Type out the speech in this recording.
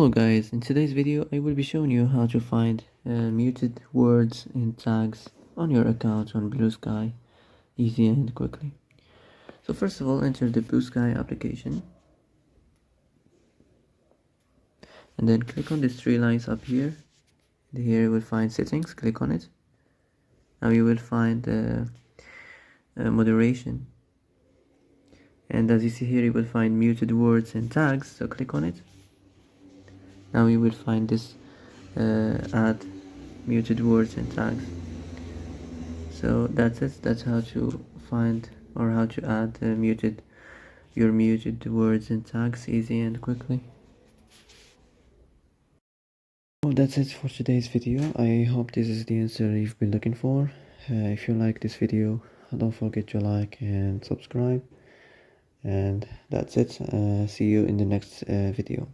Hello guys, in today's video I will be showing you how to find muted words and tags on your account on Bluesky easy and quickly. So first of all, enter the Bluesky application and then click on these three lines up here. And here you will find settings, click on it. Now you will find moderation, and as you see here you will find muted words and tags, so click on it. Now you will find this add muted words and tags. So that's it. That's how to find or how to add your muted words and tags easy and quickly. Well, that's it for today's video. I hope this is the answer you've been looking for. If you like this video, don't forget to like and subscribe. And that's it. See you in the next video.